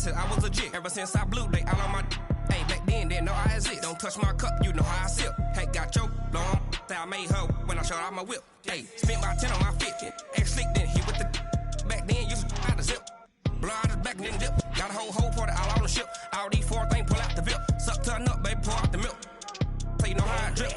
said I was legit. Ever since I blew, they all on my hey, back then, didn't know I exist. Don't touch my cup, you know how I sip. Hey, got your long, that I made her when I showed out my whip. Hey, spent my 10 on my 50. Ex-slick, then he with the back then, used to out the zip. Blow out his back and then dip. Got a whole party all on the ship. All these four things, pull out the VIP. Suck to a nut, baby, pour out the milk. So you know how I drip.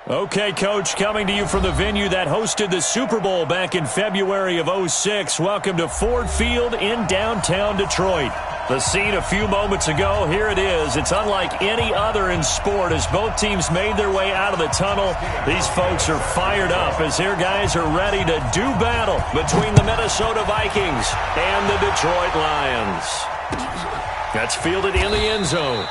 Okay, Coach, coming to you from the venue that hosted the Super Bowl back in February of '06. Welcome to Ford Field in downtown Detroit. The scene a few moments ago, here it is. It's unlike any other in sport as both teams made their way out of the tunnel. These folks are fired up as their guys are ready to do battle between the Minnesota Vikings and the Detroit Lions. That's fielded in the end zone.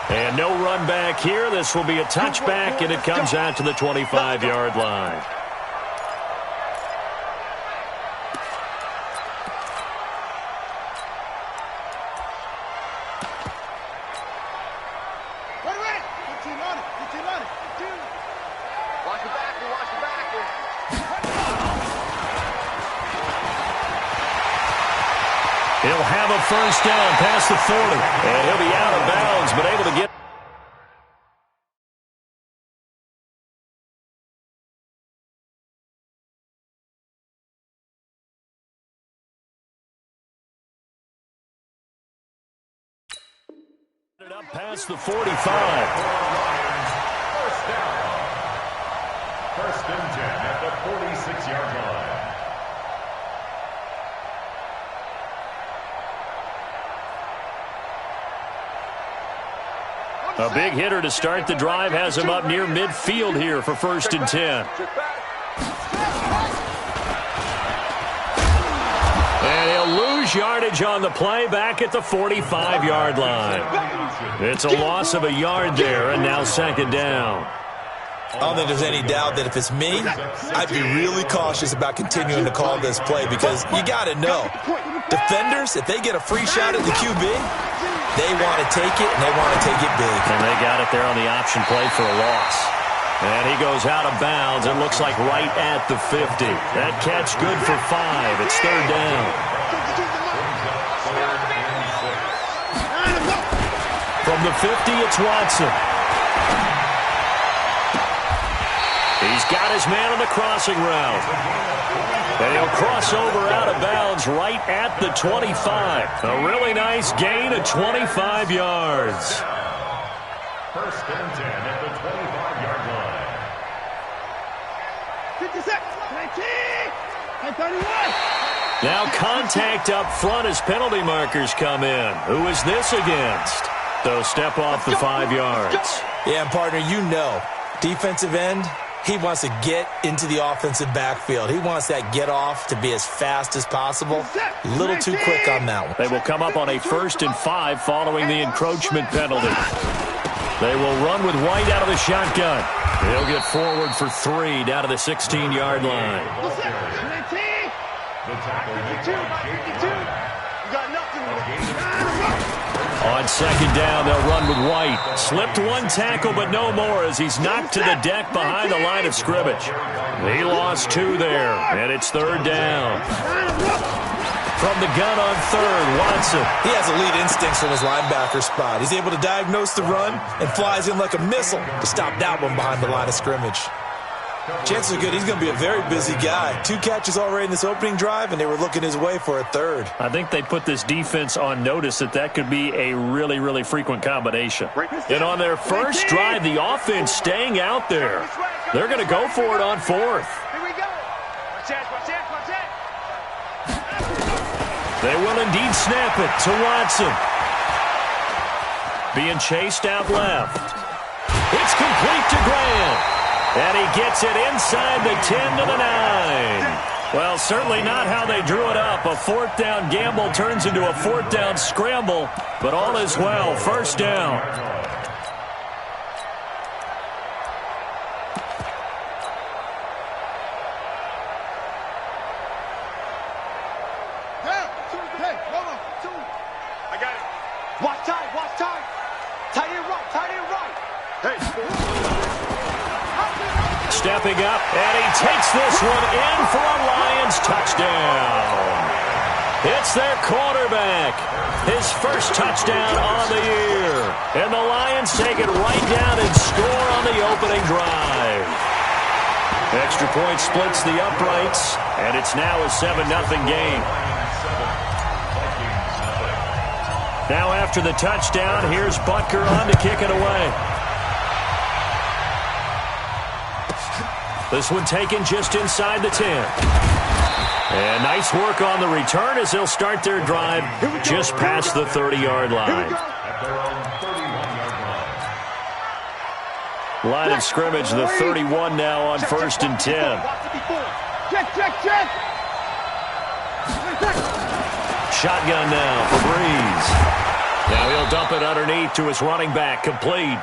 And no run back here. This will be a touchback, and it comes out to the 25-yard line. He'll have a first down past the 40. And he'll be out of bounds, but able to get. Up past the 45. First down. First and 10 at the 46-yard line. A big hitter to start the drive has him up near midfield here for first and 10. And he'll lose lose yardage on the play back at the 45-yard line. It's a loss of a yard there, and now second down. I don't think there's any doubt that if it's me, I'd be really cautious about continuing to call this play because you got to know, defenders, if they get a free shot at the QB, they want to take it, and they want to take it big. And they got it there on the option play for a loss. And he goes out of bounds. It looks like right at the 50. That catch good for 5. It's third down. From the 50, it's Watson. He's got his man on the crossing route. And he'll cross over out of bounds right at the 25. A really nice gain of 25 yards. First and 10 at the 25-yard line. 56, 19, 31. Now contact up front as penalty markers come in. Who is this against? They'll step off the 5 yards. Yeah, and partner, you know, defensive end, he wants to get into the offensive backfield. He wants that get off to be as fast as possible. A little too quick on that one. They will come up on a 1st and 5 following the encroachment penalty. They will run with White out of the shotgun. He'll get forward for 3 down to the 16-yard line. On second down, they'll run with White. Slipped one tackle, but no more as he's knocked to the deck behind the line of scrimmage. He lost 2 there, and it's third down. From the gun on third, Watson. He has elite instincts from his linebacker spot. He's able to diagnose the run and flies in like a missile to stop that one behind the line of scrimmage. Chances are good he's going to be a very busy guy. 2 catches already in this opening drive, and they were looking his way for a third. I think they put this defense on notice that could be a really, really frequent combination. And on their first drive, the offense staying out there. They're going to go for it on 4th. Here we go. Watch it. They will indeed snap it to Watson. Being chased out left. It's complete to Graham. And he gets it inside the 10 to the 9. Well, certainly not how they drew it up. A 4th down gamble turns into a 4th down scramble, but all is well. First down. I got it. Watch time. Tight end right. Hey. Stepping up, and he takes this one in for a Lions touchdown. It's their quarterback. His first touchdown on the year. And the Lions take it right down and score on the opening drive. Extra point splits the uprights, and it's now a 7-0 game. Now after the touchdown, here's Butker on to kick it away. This one taken just inside the 10. And nice work on the return as they'll start their drive just past the 30-yard line. Line of scrimmage, the 31 now on 1st and 10. Check. Shotgun now for Breeze. Now he'll dump it underneath to his running back, complete.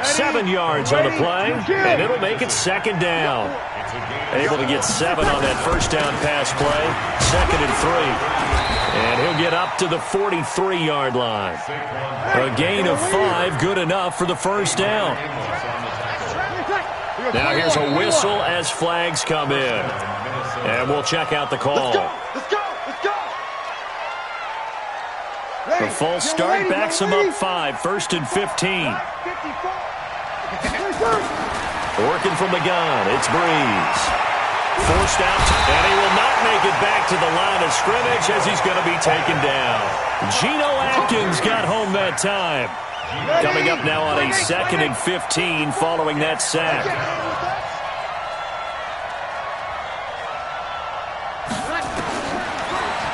7 yards on the play, and it'll make it second down. Able to get 7 on that first down pass play. 2nd and 3. And he'll get up to the 43-yard line. A gain of 5, good enough for the first down. Now here's a whistle as flags come in. And we'll check out the call. Let's go. The false start backs him up 5, 1st and 15. Working from the gun, it's Breeze. Forced out, and he will not make it back to the line of scrimmage as he's going to be taken down. Geno Atkins got home that time. Coming up now on a 2nd and 15 following that sack.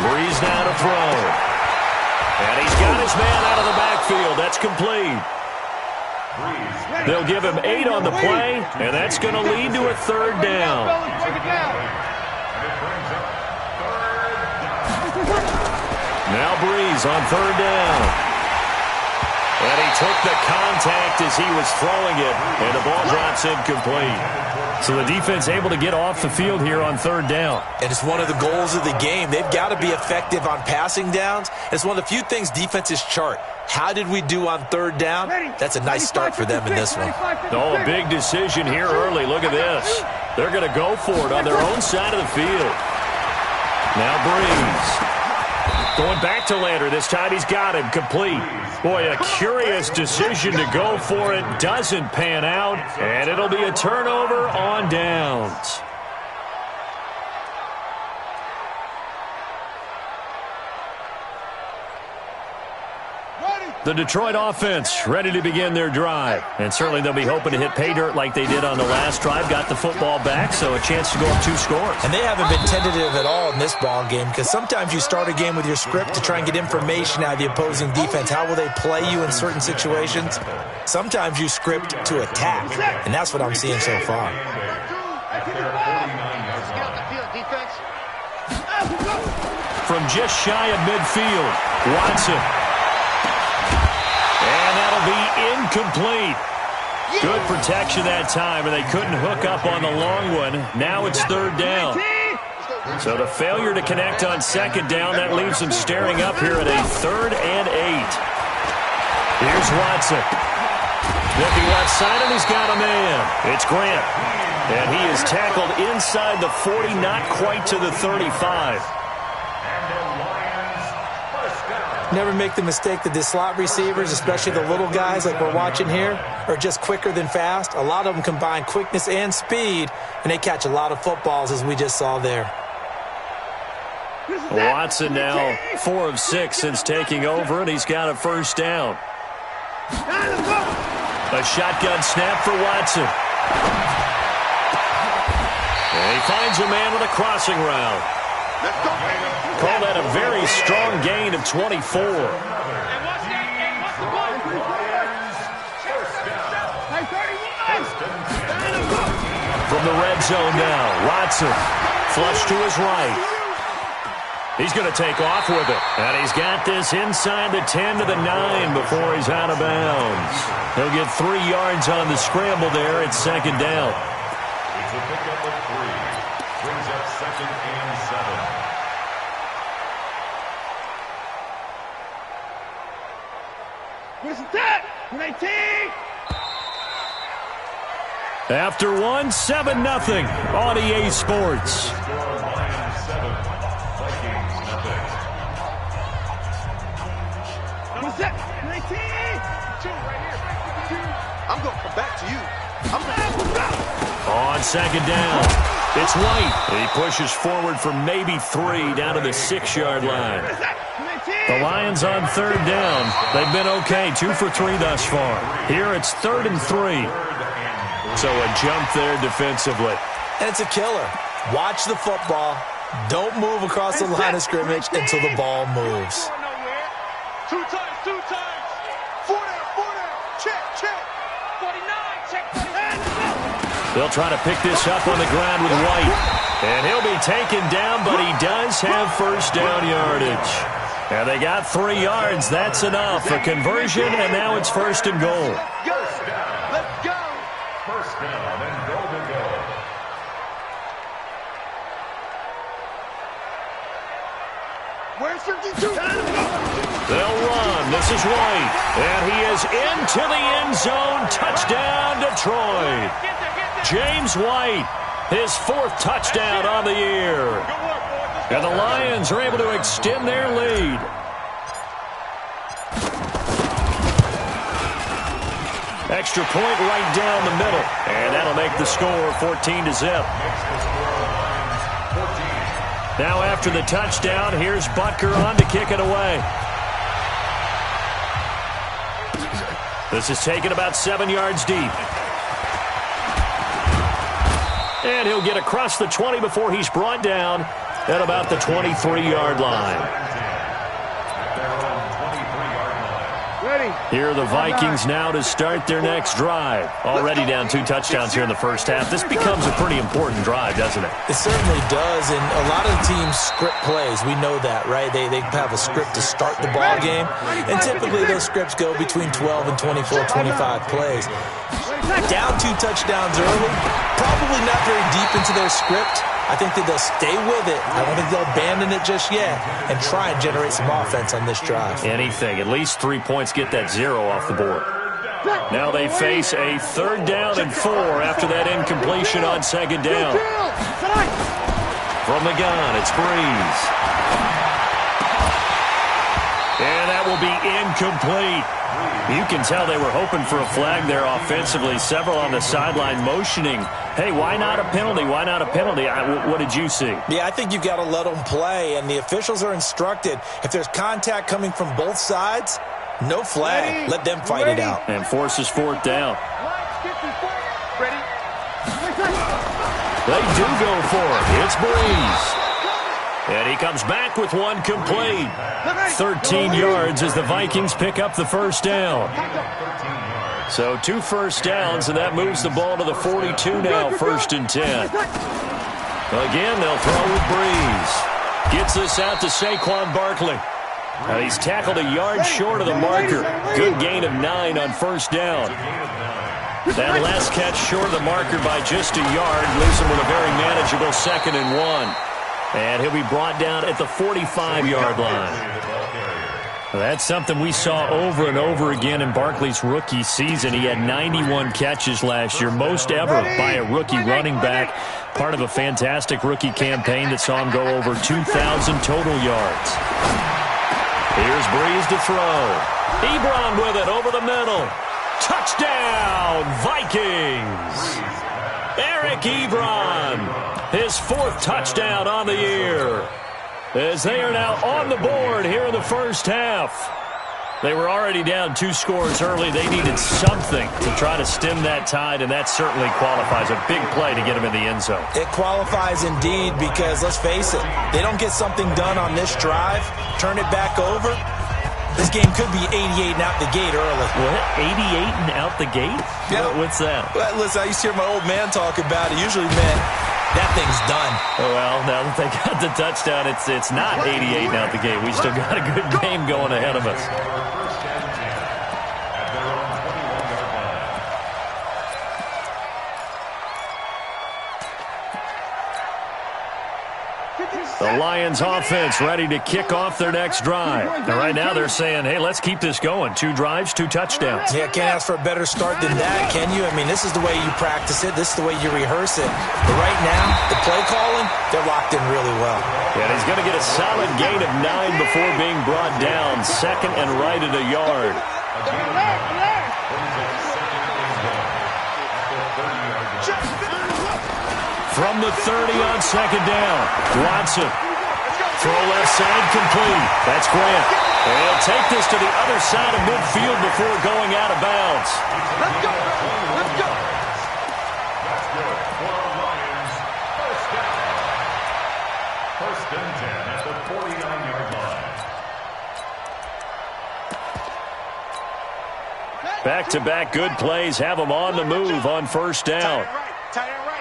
Breeze now to throw. And he's got his man out of the backfield. That's complete. They'll give him 8 on the play, and that's going to lead to a third down. Now Breeze on third down. And he took the contact as he was throwing it, and the ball drops incomplete. So the defense able to get off the field here on third down. And it's one of the goals of the game. They've got to be effective on passing downs. It's one of the few things defenses chart. How did we do on third down? That's a nice start for them in this one. Oh, a big decision here early. Look at this. They're going to go for it on their own side of the field. Now Breeze. Going back to Lander. This time he's got him complete. Boy, a curious decision to go for it. Doesn't pan out. And it'll be a turnover on downs. The Detroit offense ready to begin their drive. And certainly they'll be hoping to hit pay dirt like they did on the last drive. Got the football back, so a chance to go up 2 scores. And they haven't been tentative at all in this ball game, because sometimes you start a game with your script to try and get information out of the opposing defense. How will they play you in certain situations? Sometimes you script to attack, and that's what I'm seeing so far. From just shy of midfield, Watson. And that'll be incomplete. Good protection that time, and they couldn't hook up on the long one. Now it's third down. So the failure to connect on second down, that leaves them staring up here at a 3rd and 8. Here's Watson. Looking left side, and he's got a man. It's Grant. And he is tackled inside the 40, not quite to the 35. Never make the mistake that the slot receivers, especially the little guys like we're watching here, are just quicker than fast. A lot of them combine quickness and speed, and they catch a lot of footballs, as we just saw there. Watson now 4 of 6 since taking over, and he's got a first down. A shotgun snap for Watson. And he finds a man with a crossing route. Call that a very strong gain of 24. From the red zone now, Watson flush to his right. He's going to take off with it. And he's got this inside the 10 to the 9 before he's out of bounds. He'll get 3 yards on the scramble there. It's second down. It's a pickup of 3. Brings up 2nd and 7. After 1, 7-0 on EA Sports. Lions 7, Vikings nothing. I'm going to come back to you. On second down, it's White. He pushes forward for maybe 3 down to the 6-yard line. The Lions on third down. They've been okay, 2 for 3 thus far. Here it's 3rd and 3. So a jump there defensively. And it's a killer. Watch the football. Don't move across the line of scrimmage until the ball moves. 2 times, 2 times. 4 down. Check. 49, check. They'll try to pick this up on the ground with White. And he'll be taken down, but he does have first down yardage. And they got 3 yards. That's enough. A conversion, and now it's 1st and goal. Let's go. First down and goal to go. Where's 52? They'll run. This is White. And he is into the end zone. Touchdown, Detroit. James White, his 4th touchdown on the year. And the Lions are able to extend their lead. Extra point right down the middle. And that'll make the score 14-0. Now after the touchdown, here's Butker on to kick it away. This is taken about 7 yards deep. And he'll get across the 20 before he's brought down at about the 23-yard line. Here are the Vikings now to start their next drive. Already down 2 touchdowns here in the first half. This becomes a pretty important drive, doesn't it? It certainly does, and a lot of the teams script plays. We know that, right? They have a script to start the ball game, and typically those scripts go between 12 and 24, 25 plays. Down 2 touchdowns early, probably not very deep into their script. I think that they'll stay with it. I don't think they'll abandon it just yet and try and generate some offense on this drive. Anything. At least 3 points, get that 0 off the board. Now they face a 3rd down and 4 after that incompletion on 2nd down. From the gun, it's Breeze. And that will be incomplete. You can tell they were hoping for a flag there offensively. Several on the sideline motioning, hey, why not a penalty? Why not a penalty? What did you see? Yeah, I think you've got to let them play, and the officials are instructed. If there's contact coming from both sides, no flag. Let them fight it out. And forces 4th down. They do go for it. It's Breeze. And he comes back with 1 complete. 13 yards as the Vikings pick up the 1st down. So 2 first downs, and that moves the ball to the 42 now, 1st and 10. Again, they'll throw with Breeze. Gets this out to Saquon Barkley. He's tackled a yard short of the marker. Good gain of 9 on 1st down. That last catch short of the marker by just a yard leaves him with a very manageable 2nd and 1. And he'll be brought down at the 45-yard line. That's something we saw over and over again in Barkley's rookie season. He had 91 catches last year, most ever by a rookie running back, part of a fantastic rookie campaign that saw him go over 2,000 total yards. Here's Breeze to throw. Ebron with it over the middle. Touchdown, Vikings! Eric Ebron, his 4th touchdown on the year, as they are now on the board here in the first half. They were already down 2 scores early. They needed something to try to stem that tide, and that certainly qualifies. A big play to get them in the end zone. It qualifies indeed because, let's face it, they don't get something done on this drive, turn it back over, this game could be 88 and out the gate early. What? 88 and out the gate? Yeah. What's that? Well, listen, I used to hear my old man talk about it. Usually meant that thing's done. Oh, well, now that they got the touchdown, it's not 88 and out the gate. We still got a good game going ahead of us. The Lions offense ready to kick off their next drive. And right now they're saying, hey, let's keep this going. 2 drives, 2 touchdowns. Yeah, can't ask for a better start than that, can you? I mean, this is the way you practice it. This is the way you rehearse it. But right now, the play calling, they're locked in really well. Yeah, he's going to get a solid gain of 9 before being brought down. 2nd and right at a yard. From the 30 on 2nd down, Watson. Throw left side complete. That's Grant. And he'll take this to the other side of midfield before going out of bounds. Let's go. Let's go. That's good for Lions. First down. 1st and 10 at the 49-yard line. Back-to-back good plays have them on the move on 1st down. Tight end right.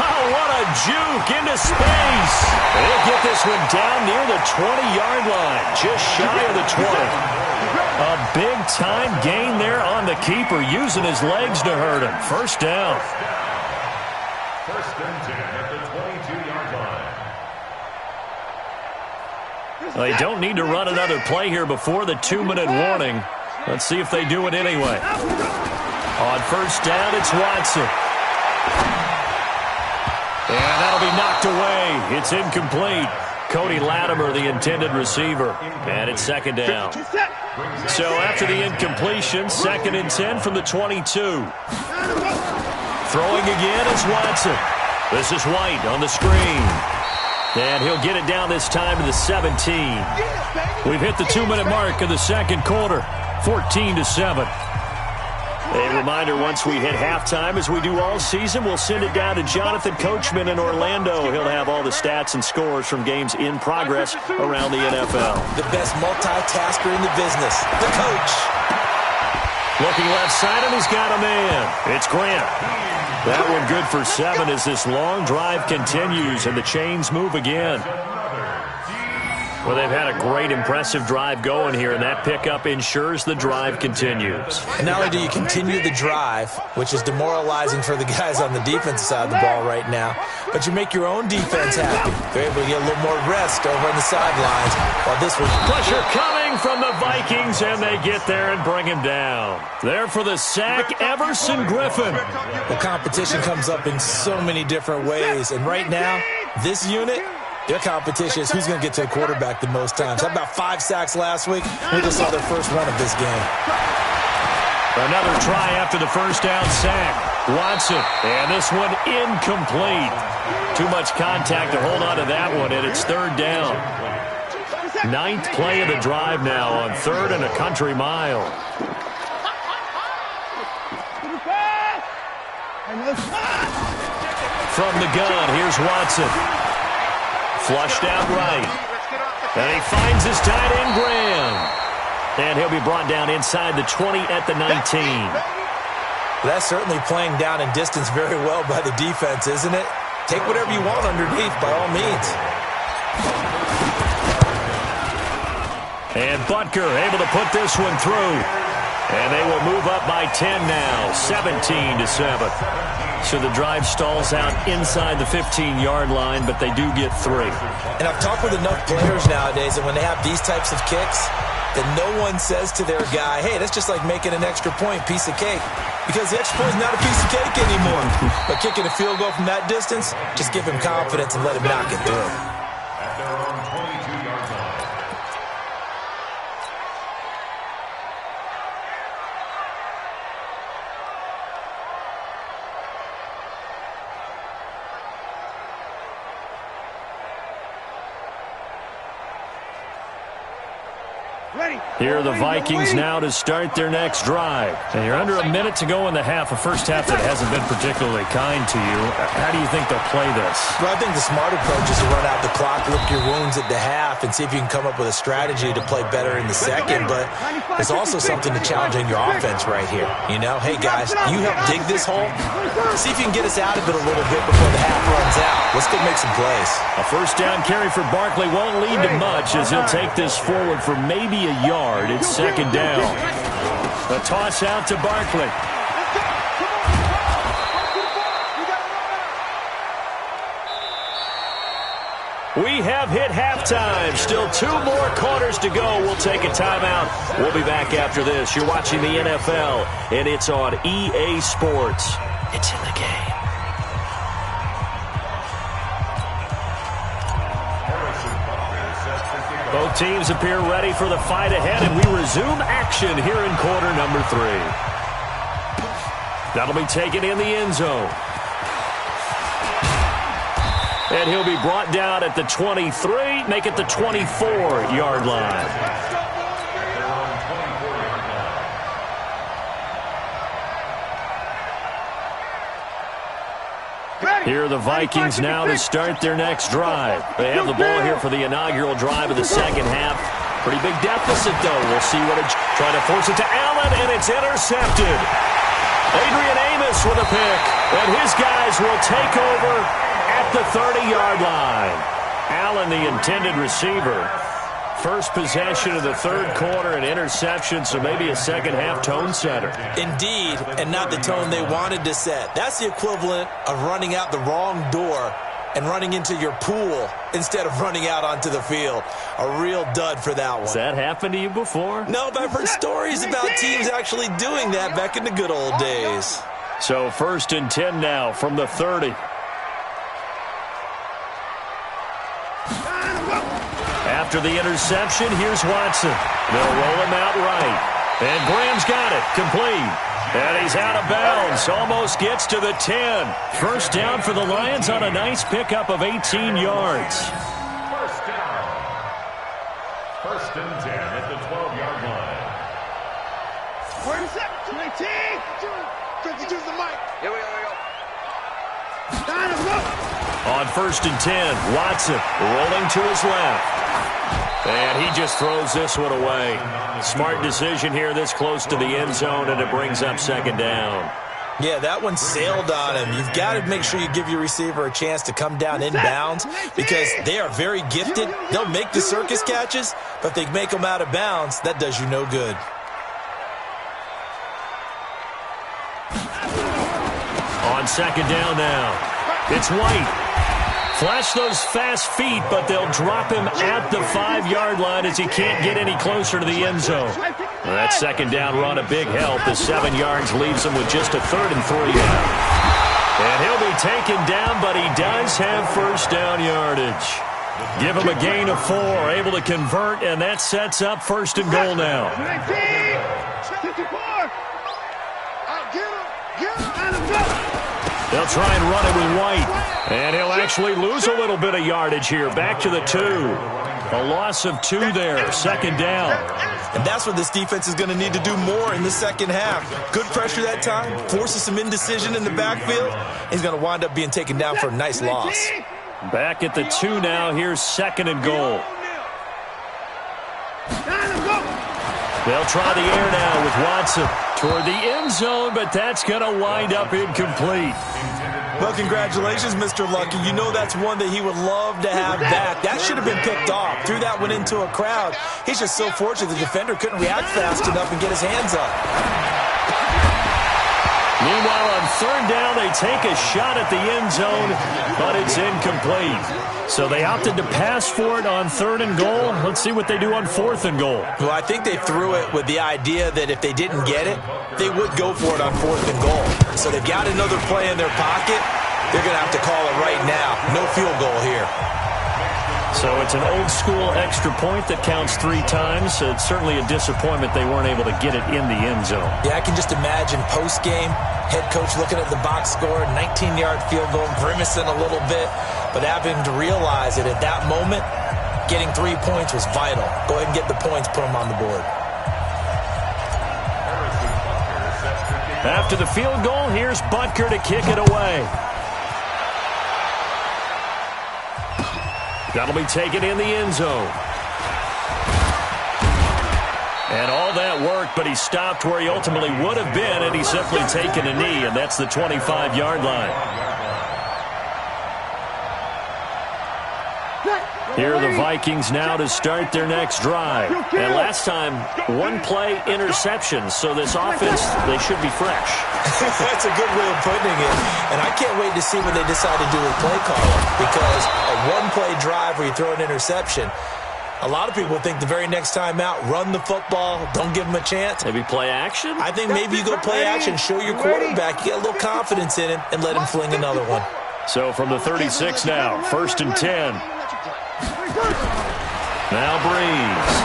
Oh, what a juke into space. They'll get this one down near the 20-yard line, just shy of the 20. A big-time gain there on the keeper, using his legs to hurt him. 1st down. 1st and 10 at the 22-yard line. They don't need to run another play here before the 2-minute warning. Let's see if they do it anyway. On 1st down, it's Watson. And that'll be knocked away. It's incomplete. Cody Latimer, the intended receiver. And it's 2nd down. So after the incompletion, 2nd and 10 from the 22. Throwing again is Watson. This is White on the screen. And he'll get it down this time to the 17. We've hit the 2-minute mark of the 2nd quarter. 14-7. A reminder, once we hit halftime, as we do all season, we'll send it down to Jonathan Coachman in Orlando. He'll have all the stats and scores from games in progress around the NFL. The best multitasker in the business, the coach. Looking left side, and he's got a man. It's Grant. That one good for 7 as this long drive continues, and the chains move again. Well, they've had a great, impressive drive going here, and that pickup ensures the drive continues. And not only do you continue the drive, which is demoralizing for the guys on the defensive side of the ball right now, but you make your own defense happy. They're able to get a little more rest over on the sidelines. While this was pressure coming from the Vikings, and they get there and bring him down. There for the sack, Everson Griffin. The competition comes up in so many different ways, and right now, this unit, their competition is who's going to get to the quarterback the most times. How about 5 sacks last week? We just saw their first run of this game. Another try after the first down sack. Watson, and this one incomplete. Too much contact to hold on to that one, and it's 3rd down. 9th play of the drive now on 3rd and a country mile. From the gun, here's Watson. Flushed out right. And he finds his tight end, Graham. And he'll be brought down inside the 20 at the 19. That's certainly playing down in distance very well by the defense, isn't it? Take whatever you want underneath, by all means. And Butker able to put this one through. And they will move up by 10 now, 17-7. So the drive stalls out inside the 15-yard line, but they do get 3. And I've talked with enough players nowadays, and when they have these types of kicks, that no one says to their guy, hey, that's just like making an extra point, piece of cake. Because the extra point is not a piece of cake anymore. But kicking a field goal from that distance, just give him confidence and let him knock it through. At their own 22-yard line. Here are the Vikings now to start their next drive. And you're under a minute to go in the half, a first half that hasn't been particularly kind to you. How do you think they'll play this? Well, I think the smart approach is to run out the clock, lick your wounds at the half, and see if you can come up with a strategy to play better in the second. But there's also something to challenging your offense right here. You know, hey, guys, you help dig this hole. See if you can get us out of it a little bit before the half runs out. Let's go make some plays. A first down carry for Barkley won't lead to much as he'll take this forward for maybe a yard. It's 2nd down. A toss out to Barkley. We have hit halftime. Still 2 more quarters to go. We'll take a timeout. We'll be back after this. You're watching the NFL, and it's on EA Sports. It's in the game. Both teams appear ready for the fight ahead, and we resume action here in quarter number 3. That'll be taken in the end zone. And he'll be brought down at the 23, make it the 24-yard line. Here are the Vikings now to start their next drive. They have the ball here for the inaugural drive of the second half. Pretty big deficit, though. We'll see what it's trying to force it to Allen, and it's intercepted. Adrian Amos with a pick, and his guys will take over at the 30-yard line. Allen, the intended receiver. First possession of the 3rd quarter, an interception, so maybe a second-half tone setter. Indeed, and not the tone they wanted to set. That's the equivalent of running out the wrong door and running into your pool instead of running out onto the field. A real dud for that one. Has that happened to you before? No, but I've heard stories about teams actually doing that back in the good old days. So 1st and 10 now from the 30. After the interception, here's Watson. They'll roll him out right. And Graham's got it. Complete. And he's out of bounds. Almost gets to the 10. First down for the Lions on a nice pickup of 18 yards. First down. 1st and 10 at the 12-yard line. Here we go. On 1st and 10, Watson rolling to his left. And he just throws this one away. Smart decision here this close to the end zone, and it brings up 2nd down. Yeah, that one sailed on him. You've got to make sure you give your receiver a chance to come down inbounds because they are very gifted. They'll make the circus catches, but if they make them out of bounds, that does you no good. On 2nd down now, it's White. Flash those fast feet, but they'll drop him at the 5-yard line as he can't get any closer to the end zone. Well, that 2nd down run a big help. The 7 yards leaves him with just a 3rd and 3 now. And he'll be taken down, but he does have 1st down yardage. Give him a gain of 4, able to convert, and that sets up 1st and goal now. They'll try and run it with White. And he'll actually lose a little bit of yardage here. Back to the 2. A loss of 2 there. 2nd down. And that's what this defense is going to need to do more in the second half. Good pressure that time. Forces some indecision in the backfield. He's going to wind up being taken down for a nice loss. Back at the 2 now. Here's 2nd and goal. They'll try the air now with Watson toward the end zone, but that's going to wind up incomplete. Well, congratulations, Mr. Lucky. You know that's one that he would love to have back. That should have been picked off. Threw that one into a crowd. He's just so fortunate the defender couldn't react fast enough and get his hands up. Meanwhile, on 3rd down, they take a shot at the end zone, but it's incomplete. So they opted to pass for it on 3rd and goal. Let's see what they do on 4th and goal. Well, I think they threw it with the idea that if they didn't get it, they would go for it on 4th and goal. So they've got another play in their pocket. They're going to have to call it right now. No field goal here. So it's an old-school extra point that counts 3 times. So it's certainly a disappointment they weren't able to get it in the end zone. Yeah, I can just imagine post-game, head coach looking at the box score, 19-yard field goal, grimacing a little bit, but having to realize that at that moment, getting 3 points was vital. Go ahead and get the points, put them on the board. After the field goal, here's Butker to kick it away. That'll be taken in the end zone. And all that worked, but he stopped where he ultimately would have been, and he's simply taken a knee, and that's the 25-yard line. Here are the Vikings now to start their next drive. And last time, 1-play interception, so this offense, they should be fresh. That's a good way of putting it. And I can't wait to see what they decide to do with play calling, because a 1-play drive where you throw an interception, a lot of people think the very next time out, run the football, don't give them a chance. Maybe play action? I think maybe you go play action, show your quarterback, you get a little confidence in him, and let him fling another one. So from the 36 now, 1st and 10. Now Breeze.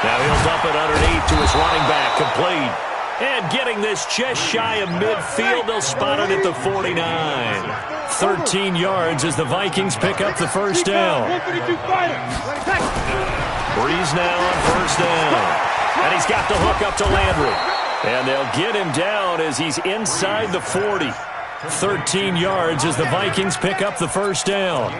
Now he'll dump it underneath to his running back, complete. And getting this just shy of midfield, they'll spot it at the 49. 13 yards as the Vikings pick up the 1st down. Breeze now on 1st down. And he's got the hook up to Landry. And they'll get him down as he's inside the 40. 13 yards as the Vikings pick up the 1st down.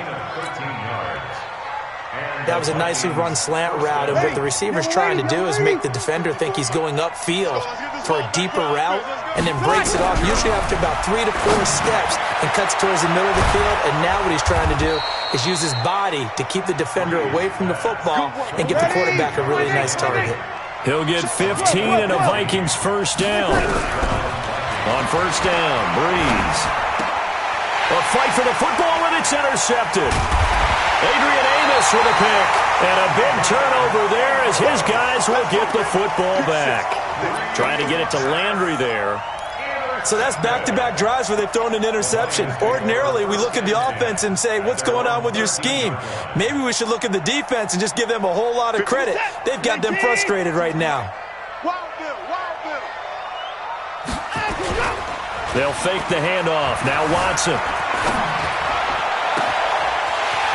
That was a nicely run slant route, and what the receiver's trying to do is make the defender think he's going upfield for a deeper route, and then breaks it off, usually after about 3 to 4 steps, and cuts towards the middle of the field. And now what he's trying to do is use his body to keep the defender away from the football and give the quarterback a really nice target. He'll get 15 and a Vikings 1st down. On 1st down, Breeze. A fight for the football, and it's intercepted. Adrian Amos with a pick. And a big turnover there as his guys will get the football back. Trying to get it to Landry there. So that's back-to-back drives where they've thrown an interception. Ordinarily, we look at the offense and say, what's going on with your scheme? Maybe we should look at the defense and just give them a whole lot of credit. They've got them frustrated right now. They'll fake the handoff. Now Watson.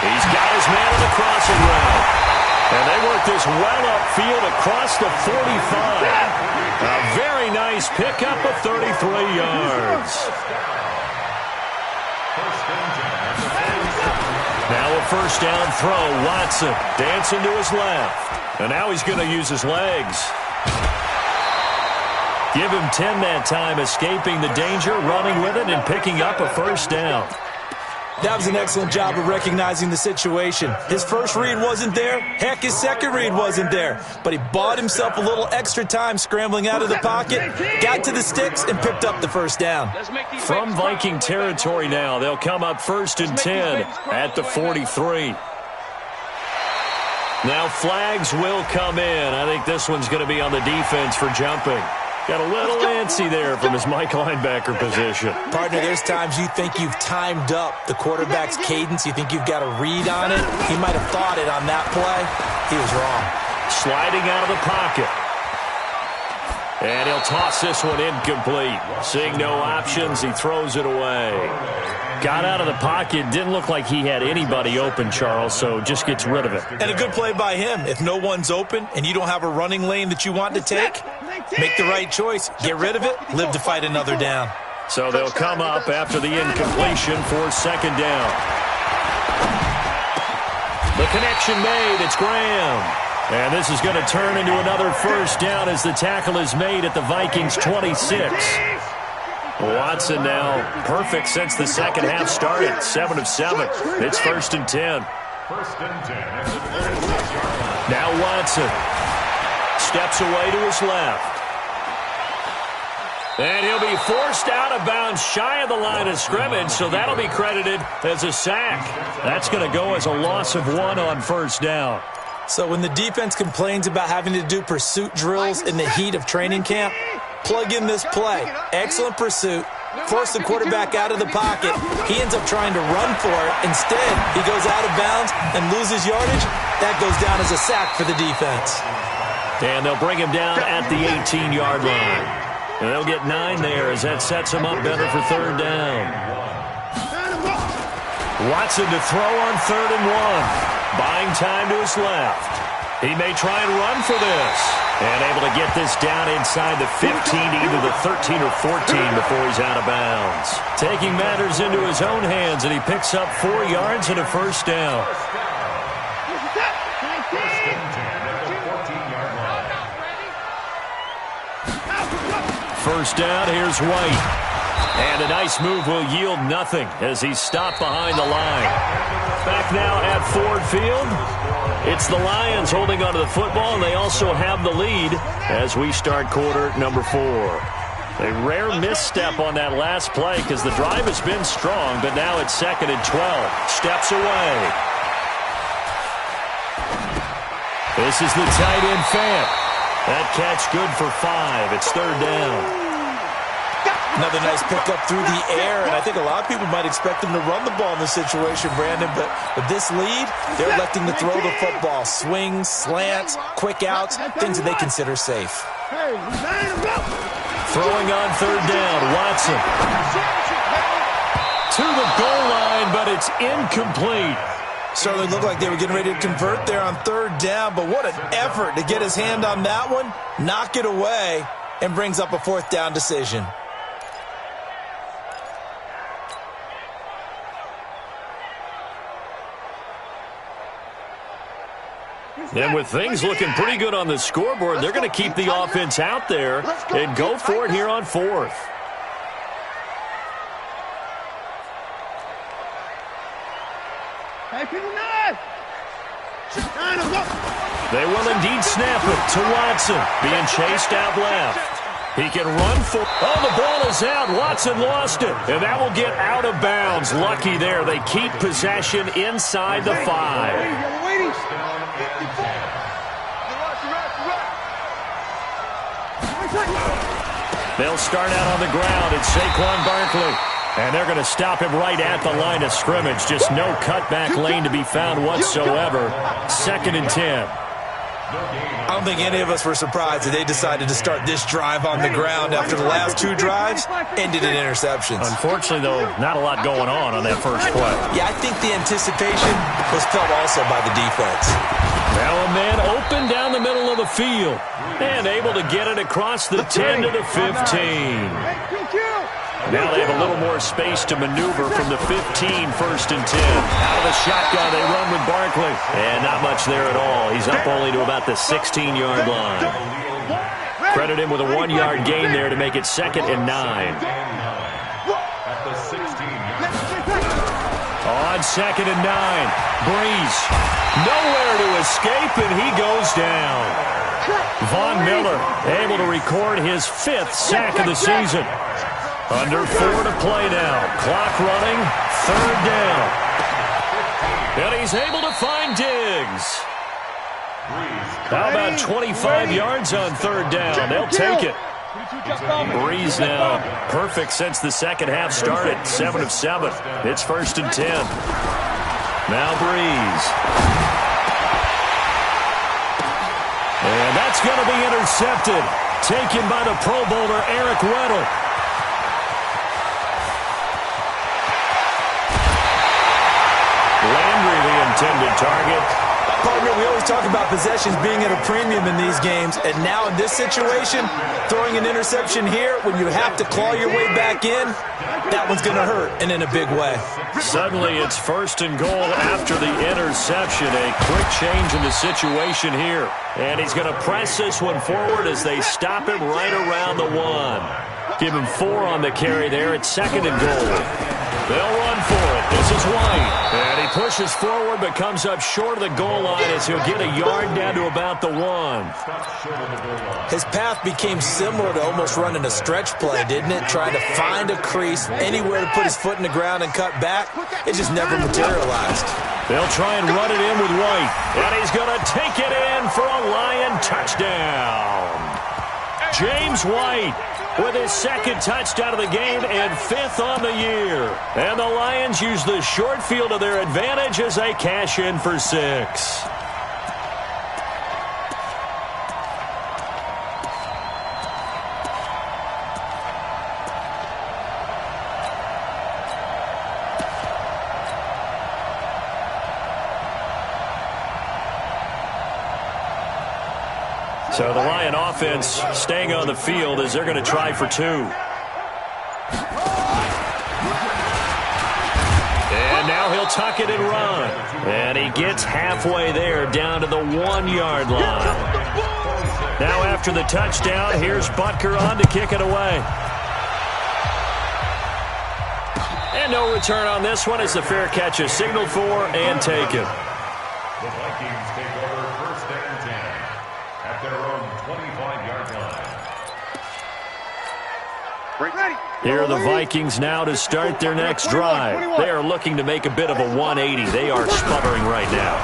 He's got his man in the crossing route. And they work this well upfield across the 45. pick up a 33 yards. Now a first down throw. Watson dancing to his left. And now he's going to use his legs. Give him 10 that time, escaping the danger, running with it, and picking up a first down. That was an excellent job of recognizing the situation. His first read wasn't there. Heck, his second read wasn't there. But he bought himself a little extra time scrambling out of the pocket, got to the sticks, and picked up the first down. From Viking territory now, they'll come up 1st and 10 at the 43. Now flags will come in. I think this one's going to be on the defense for jumping. Got a little antsy there from his Mike linebacker position. Partner, there's times you think you've timed up the quarterback's cadence. You think you've got a read on it. He might have thought it on that play. He was wrong. Sliding out of the pocket. And he'll toss this one incomplete. Seeing no options, he throws it away. Got out of the pocket. Didn't look like he had anybody open, Charles, so just gets rid of it. And a good play by him. If no one's open and you don't have a running lane that you want to take, make the right choice. Get rid of it. Live to fight another down. So they'll come up after the incompletion for 2nd down. The connection made. It's Graham. And this is going to turn into another first down as the tackle is made at the Vikings' 26. Watson now perfect since the second half started. 7 of 7. It's 1st and 10. Now Watson steps away to his left. And he'll be forced out of bounds shy of the line of scrimmage, so that'll be credited as a sack. That's going to go as a loss of 1 on 1st down. So when the defense complains about having to do pursuit drills in the heat of training camp, plug in this play. Excellent pursuit. Force the quarterback out of the pocket. He ends up trying to run for it. Instead, he goes out of bounds and loses yardage. That goes down as a sack for the defense. And they'll bring him down at the 18-yard line. And they'll get 9 there as that sets him up better for 3rd down. Watson to throw on 3rd and 1. Buying time to his left. He may try and run for this. And able to get this down inside the 15, either the 13 or 14 before he's out of bounds. Taking matters into his own hands, and he picks up 4 yards and a first down. First down, here's White. And a nice move will yield nothing as he's stopped behind the line. Back now at Ford Field. It's the Lions holding onto the football, and they also have the lead as we start quarter number 4. A rare misstep on that last play because the drive has been strong, but now it's 2nd and 12. Steps away. This is the tight end Fant. That catch good for 5. It's 3rd down. Another nice pickup through the air, and I think a lot of people might expect him to run the ball in this situation, Brandon, but with this lead, they're electing to throw the football. Swings, slants, quick outs, things that they consider safe. Throwing on 3rd down, Watson. To the goal line, but it's incomplete. Certainly looked like they were getting ready to convert there on 3rd down, but what an effort to get his hand on that one, knock it away, and brings up a 4th down decision. And with things looking pretty good on the scoreboard, they're going to keep the offense out there and go for it here on 4th. They will indeed snap it to Watson, being chased out left. He can run for... Oh, the ball is out. Watson lost it. And that will get out of bounds. Lucky there. They keep possession inside the 5. They'll start out on the ground. It's Saquon Barkley. And they're going to stop him right at the line of scrimmage. Just no cutback lane to be found whatsoever. 2nd and 10. I don't think any of us were surprised that they decided to start this drive on the ground after the last 2 drives ended in interceptions. Unfortunately, though, not a lot going on that first play. Yeah, I think the anticipation was felt also by the defense. Now a man open down the middle of the field. And able to get it across the 10 to the 15. Now they have a little more space to maneuver from the 15, 1st and 10. Out of the shotgun, they run with Barkley. And not much there at all. He's up only to about the 16-yard line. Credit him with a 1-yard gain there to make it 2nd and 9. On 2nd and 9, Breeze. Nowhere to escape, and he goes down. Von Miller able to record his 5th sack of the season. Under 4 to play now. Clock running, 3rd down. And he's able to find Diggs. How about 25 yards on 3rd down? They'll take it. Breeze now perfect since the second half started. 7 of 7. It's 1st and 10. Now Breeze. And that's going to be intercepted. Taken by the Pro Bowler Eric Weddle. Landry the intended target. Partner, we always talk about possessions being at a premium in these games, and now in this situation, throwing an interception here when you have to claw your way back in, that one's going to hurt, and in a big way. Suddenly it's 1st and goal after the interception. A quick change in the situation here. And he's going to press this one forward as they stop him right around the 1. Give him 4 on the carry there at 2nd and goal. They'll run for it. This is White. And he pushes forward but comes up short of the goal line as he'll get a yard down to about the 1. His path became similar to almost running a stretch play, didn't it? Trying to find a crease, anywhere to put his foot in the ground and cut back. It just never materialized. They'll try and run it in with White. And he's going to take it in for a Lion touchdown. James White with his 2nd touchdown of the game and 5th on the year. And the Lions use the short field to their advantage as they cash in for 6. So the Lion offense staying on the field as they're going to try for 2. And now he'll tuck it and run. And he gets halfway there down to the 1-yard line. Now after the touchdown, here's Butker on to kick it away. And no return on this one as the fair catch is signaled for and taken. The Vikings take over 1st and 10 at their own 25-yard line. Here are the Vikings now to start their next drive. They are looking to make a bit of a 180. They are sputtering right now.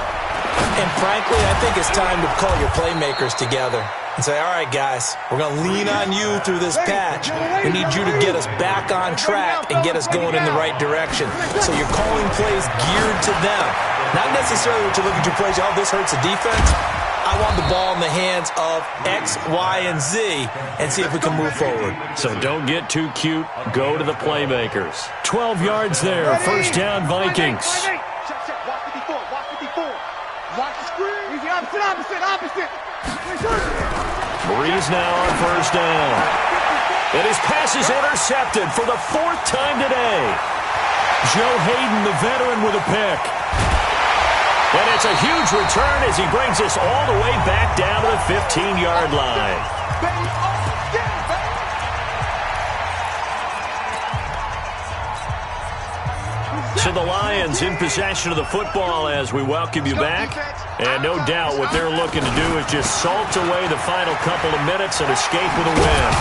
And frankly, I think it's time to call your playmakers together and say, all right, guys, we're going to lean on you through this patch. We need you to get us back on track and get us going in the right direction. So you're calling plays geared to them. Not necessarily what you look at your plays, oh, this hurts the defense. I want the ball in the hands of X, Y, and Z and see if we can move forward. So don't get too cute. Go to the playmakers. 12 yards there. 1st down, Vikings. Breeze now on 1st down. And his pass is intercepted for the 4th time today. Joe Hayden, the veteran, with a pick. And it's a huge return as he brings us all the way back down to the 15-yard line. So the Lions in possession of the football as we welcome you back. And no doubt what they're looking to do is just salt away the final couple of minutes and escape with a win.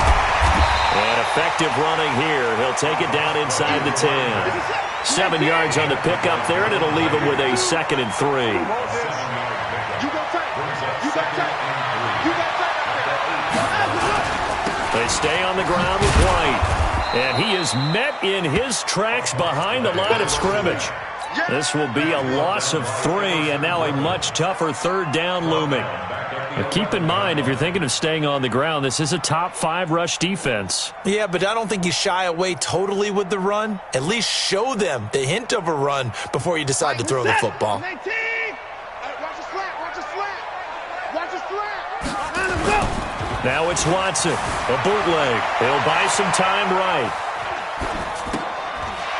And effective running here. He'll take it down inside the 10. 7 yards on the pickup there, and it'll leave him with a 2nd and 3. They stay on the ground with White. And he is met in his tracks behind the line of scrimmage. This will be a loss of 3, and now a much tougher 3rd down looming. But keep in mind, if you're thinking of staying on the ground, this is a top 5 rush defense. Yeah, but I don't think you shy away totally with the run. At least show them the hint of a run before you decide to throw the football. Now it's Watson. A bootleg. He'll buy some time right.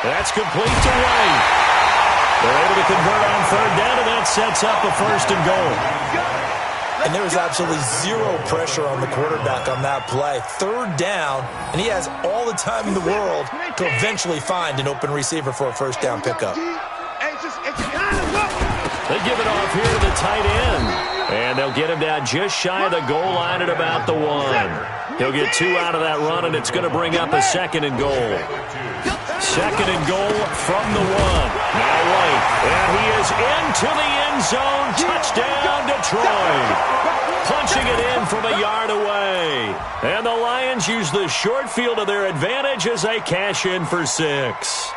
That's complete to White. They're able to convert on third down, and that sets up a 1st and goal. And there was absolutely zero pressure on the quarterback on that play. 3rd down, and he has all the time in the world to eventually find an open receiver for a 1st down pickup. They give it off here to the tight end. And they'll get him down just shy of the goal line at about the 1. He'll get 2 out of that run, and it's going to bring up a 2nd and goal. 2nd and goal from the 1. Now White, and he is into the end zone. Touchdown, Detroit. Punching it in from a yard away. And the Lions use the short field to their advantage as they cash in for 6.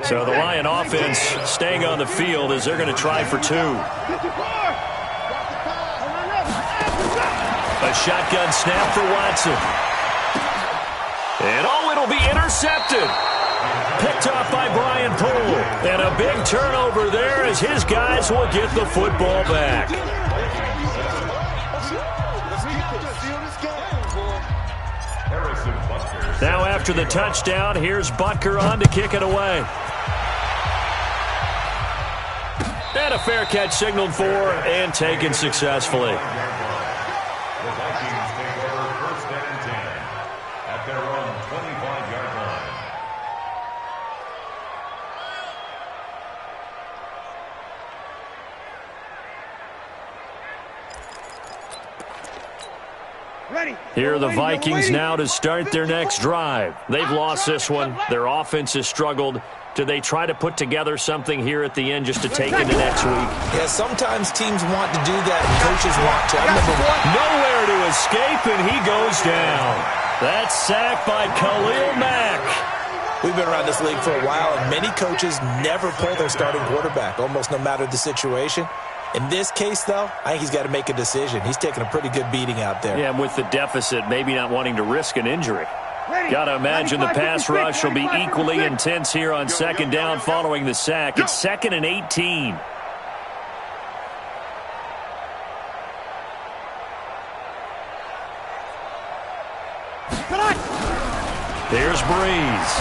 So the Lion offense staying on the field as they're going to try for 2. A shotgun snap for Watson. And it'll be intercepted. Picked off by Brian Poole. And a big turnover there as his guys will get the football back. Now after the touchdown, here's Butker on to kick it away. And a fair catch signaled for and taken successfully. The Vikings take over 1st and 10 at their own 25-yard line. Here are the Vikings now to start their next drive. They've lost this one. Their offense has struggled. Do they try to put together something here at the end just to take into next week? Yeah, sometimes teams want to do that and coaches want to. Nowhere to escape, and he goes down. That's sacked by Khalil Mack. We've been around this league for a while, and many coaches never pull their starting quarterback, almost no matter the situation. In this case, though, I think he's got to make a decision. He's taking a pretty good beating out there. Yeah, and with the deficit, maybe not wanting to risk an injury. Got to imagine the pass rush will be equally intense here on 2nd down following the sack. It's 2nd and 18. Here's Breeze.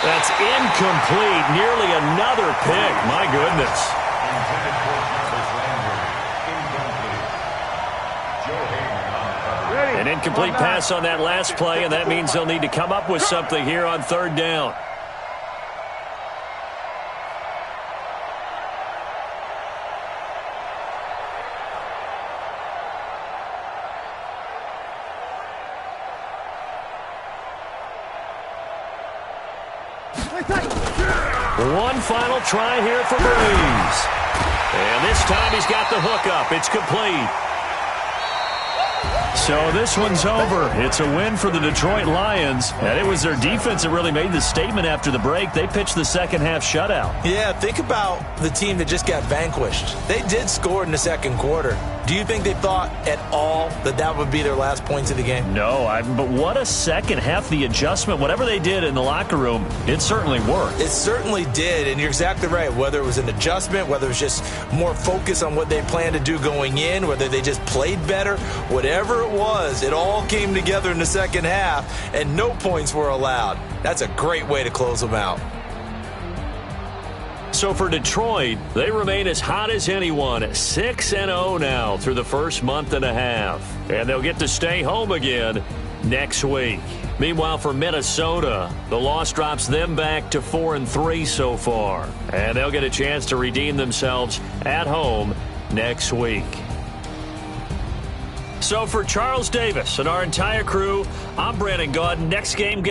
That's incomplete. Nearly another pick. My goodness. An incomplete pass on that last play, and that means they'll need to come up with something here on 3rd down. One final try here for Breeze. And this time he's got the hook up. It's complete. So this one's over. It's a win for the Detroit Lions. And it was their defense that really made the statement after the break. They pitched the second half shutout. Yeah, think about the team that just got vanquished. They did score in the 2nd quarter. Do you think they thought at all that that would be their last points of the game? No, but what a second half. The adjustment, whatever they did in the locker room, it certainly worked. It certainly did, and you're exactly right. Whether it was an adjustment, whether it was just more focus on what they planned to do going in, whether they just played better, whatever it was, it all came together in the second half, and no points were allowed. That's a great way to close them out. So for Detroit, they remain as hot as anyone, 6-0 now through the first month and a half. And they'll get to stay home again next week. Meanwhile, for Minnesota, the loss drops them back to 4-3 so far. And they'll get a chance to redeem themselves at home next week. So for Charles Davis and our entire crew, I'm Brandon Gaudin. Next game.